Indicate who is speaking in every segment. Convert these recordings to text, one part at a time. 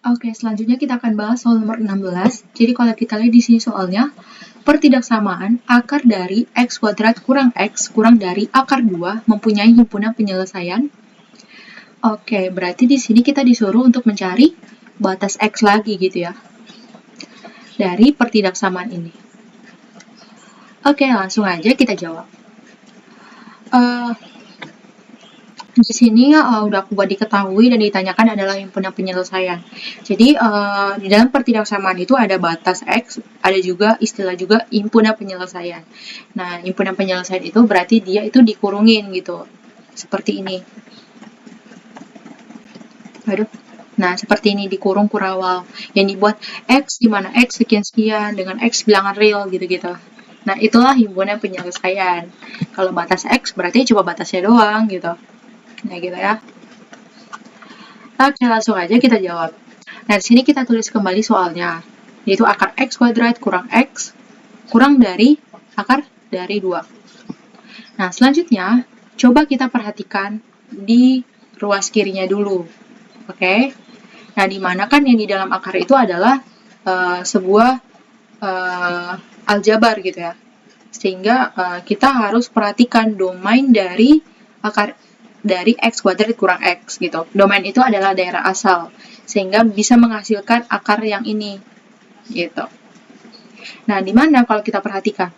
Speaker 1: Oke, selanjutnya kita akan bahas soal nomor 16. Jadi kalau kita lihat di sini soalnya, pertidaksamaan akar dari x kuadrat kurang x kurang dari akar 2 mempunyai himpunan penyelesaian. Oke, berarti di sini kita disuruh untuk mencari batas x lagi gitu ya, dari pertidaksamaan ini. Oke, langsung aja kita jawab. Di sini udah aku buat diketahui dan ditanyakan adalah himpunan penyelesaian. Jadi di dalam pertidaksamaan itu ada batas x, ada juga istilah juga himpunan penyelesaian. Nah, himpunan penyelesaian itu berarti dia itu dikurungin gitu, seperti ini. Aduh. Nah, seperti ini dikurung kurawal yang dibuat x di mana x sekian-sekian dengan x bilangan real gitu-gitu. Nah, itulah himpunan penyelesaian. Kalau batas x berarti cuma batasnya doang gitu. Nah, gitu ya. Oke, langsung aja kita jawab. Nah, di sini kita tulis kembali soalnya, yaitu akar x kuadrat kurang x kurang dari akar dari 2. Nah, selanjutnya, coba kita perhatikan di ruas kirinya dulu. Oke? Nah, di mana kan yang di dalam akar itu adalah sebuah aljabar gitu ya. Sehingga kita harus perhatikan domain dari akar dari x kuadrat kurang x gitu. Domain itu adalah daerah asal, sehingga bisa menghasilkan akar yang ini gitu. Nah, di mana kalau kita perhatikan,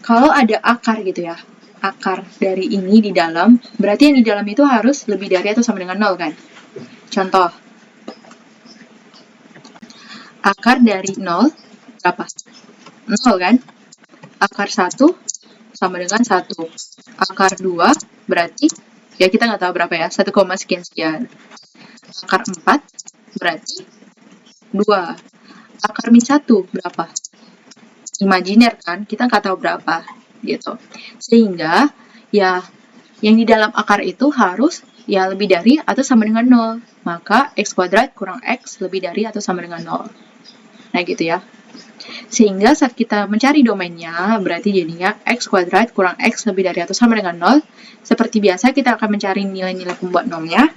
Speaker 1: kalau ada akar gitu ya, akar dari ini di dalam, berarti yang di dalam itu harus lebih dari atau sama dengan 0 kan? Contoh, akar dari 0 berapa? 0 kan? Akar 1 sama dengan 1. Akar 2 berarti ya kita nggak tahu berapa ya, 1, sekian-sekian. Akar 4 berarti 2. Akar min 1 berapa? Imajiner kan, kita nggak tahu berapa gitu. Sehingga ya yang di dalam akar itu harus ya lebih dari atau sama dengan 0. Maka x kuadrat kurang x lebih dari atau sama dengan 0. Nah gitu ya. Sehingga saat kita mencari domainnya, berarti jadinya x kuadrat kurang x lebih dari atau sama dengan 0. Seperti biasa, kita akan mencari nilai-nilai pembuat nolnya.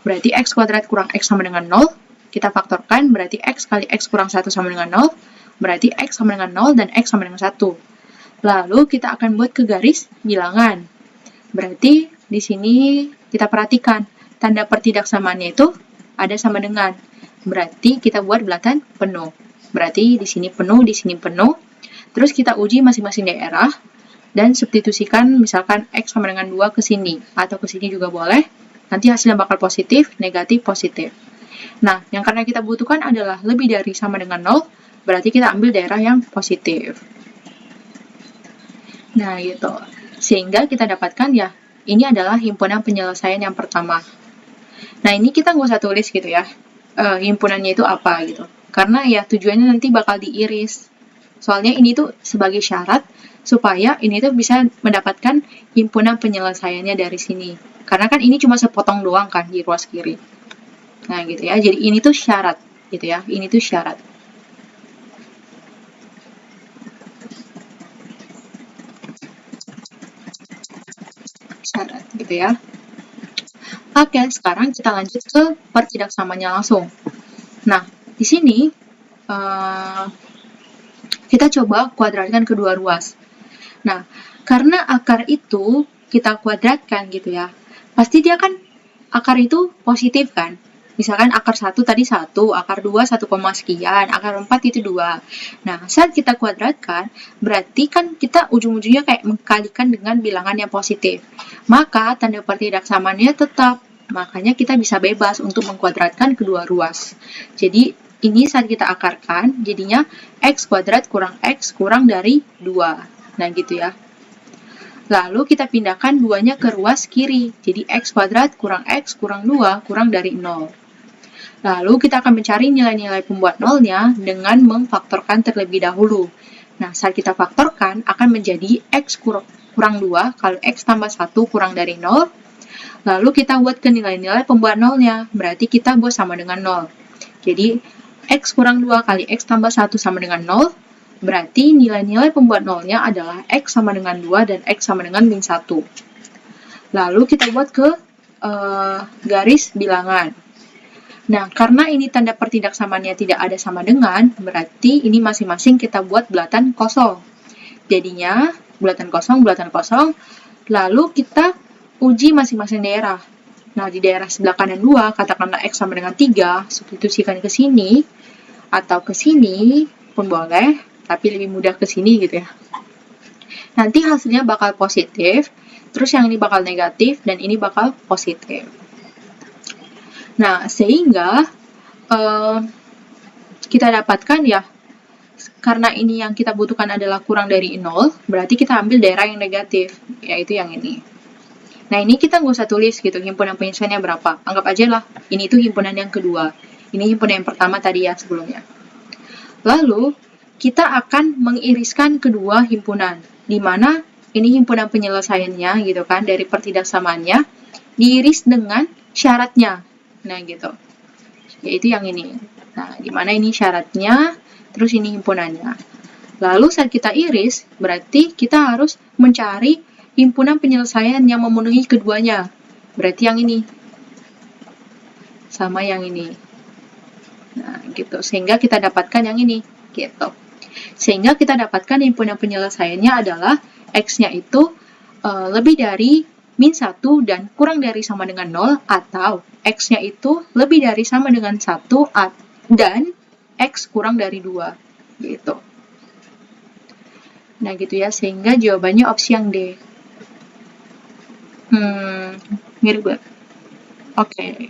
Speaker 1: Berarti x kuadrat kurang x sama dengan 0. Kita faktorkan, berarti x kali x kurang 1 sama dengan 0. Berarti x sama dengan 0 dan x sama dengan 1. Lalu kita akan buat ke garis bilangan. Berarti di sini kita perhatikan, tanda pertidaksamaannya itu ada sama dengan. Berarti kita buat belatan penuh. Berarti di sini penuh, di sini penuh. Terus kita uji masing-masing daerah dan substitusikan misalkan x sama dengan 2 ke sini atau ke sini juga boleh. Nanti hasilnya bakal positif, negatif, positif. Nah, yang karena kita butuhkan adalah lebih dari sama dengan 0, berarti kita ambil daerah yang positif. Nah, gitu. Sehingga kita dapatkan ya, ini adalah himpunan penyelesaian yang pertama. Nah, ini kita nggak usah tulis gitu ya, himpunannya itu apa gitu. Karena ya tujuannya nanti bakal diiris. Soalnya ini tuh sebagai syarat supaya ini tuh bisa mendapatkan himpunan penyelesaiannya dari sini. Karena kan ini cuma sepotong doang kan di ruas kiri. Nah gitu ya, jadi ini tuh syarat gitu ya, ini tuh syarat. Syarat gitu ya. Oke, sekarang kita lanjut ke pertidaksamanya langsung. Nah, di sini kita coba kuadratkan kedua ruas. Nah, karena akar itu kita kuadratkan gitu ya, pasti dia kan akar itu positif kan. Misalkan akar 1 tadi 1, akar 2 1, sekian, akar 4 itu 2. Nah, saat kita kuadratkan, berarti kan kita ujung-ujungnya kayak mengkalikan dengan bilangan yang positif. Maka tanda pertidaksamaannya tetap. Makanya kita bisa bebas untuk mengkuadratkan kedua ruas. Jadi, ini saat kita akarkan, jadinya x kuadrat kurang dari 2. Nah, gitu ya. Lalu kita pindahkan 2-nya ke ruas kiri. Jadi x kuadrat kurang x kurang 2 kurang dari 0. Lalu kita akan mencari nilai-nilai pembuat nolnya dengan memfaktorkan terlebih dahulu. Nah, saat kita faktorkan akan menjadi x kurang 2 kali x tambah 1 kurang dari 0. Lalu kita buat ke nilai-nilai pembuat nolnya. Berarti kita buat sama dengan 0. Jadi x kurang 2 kali x tambah 1 sama dengan 0. Berarti nilai-nilai pembuat nolnya adalah x sama dengan 2 dan x sama dengan min 1. Lalu kita buat ke garis bilangan. Nah, karena ini tanda pertidaksamaannya tidak ada sama dengan, berarti ini masing-masing kita buat bulatan kosong. Jadinya, bulatan kosong, lalu kita uji masing-masing daerah. Nah, di daerah sebelah kanan 2, katakanlah X sama dengan 3, substitusikan ke sini, atau ke sini pun boleh, tapi lebih mudah ke sini gitu ya. Nanti hasilnya bakal positif, terus yang ini bakal negatif, dan ini bakal positif. Nah, sehingga kita dapatkan ya, karena ini yang kita butuhkan adalah kurang dari 0, berarti kita ambil daerah yang negatif, yaitu yang ini. Nah, ini kita nggak usah tulis gitu, himpunan penyesuaiannya berapa. Anggap aja lah, ini itu himpunan yang kedua. Ini himpunan yang pertama tadi ya sebelumnya. Lalu, kita akan mengiriskan kedua himpunan, di mana ini himpunan penyelesaiannya gitu kan, dari pertidaksamaannya, diiris dengan syaratnya. Nah, gitu. Yaitu yang ini. Nah, di mana ini syaratnya, terus ini himpunannya. Lalu saat kita iris, berarti kita harus mencari himpunan penyelesaian yang memenuhi keduanya. Berarti yang ini. Sama yang ini. Nah, gitu. Sehingga kita dapatkan yang ini. Gitu. Sehingga kita dapatkan himpunan penyelesaiannya adalah X-nya itu lebih dari min 1 dan kurang dari sama dengan 0, atau X-nya itu lebih dari sama dengan 1 dan X kurang dari 2. Gitu. Nah, gitu ya. Sehingga jawabannya opsi yang D. Mirip gak? Oke.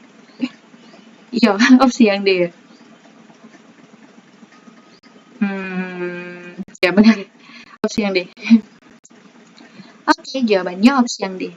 Speaker 1: Iya, opsi yang D. Ya benar. Opsi yang D. Oke, jawabannya opsi yang D.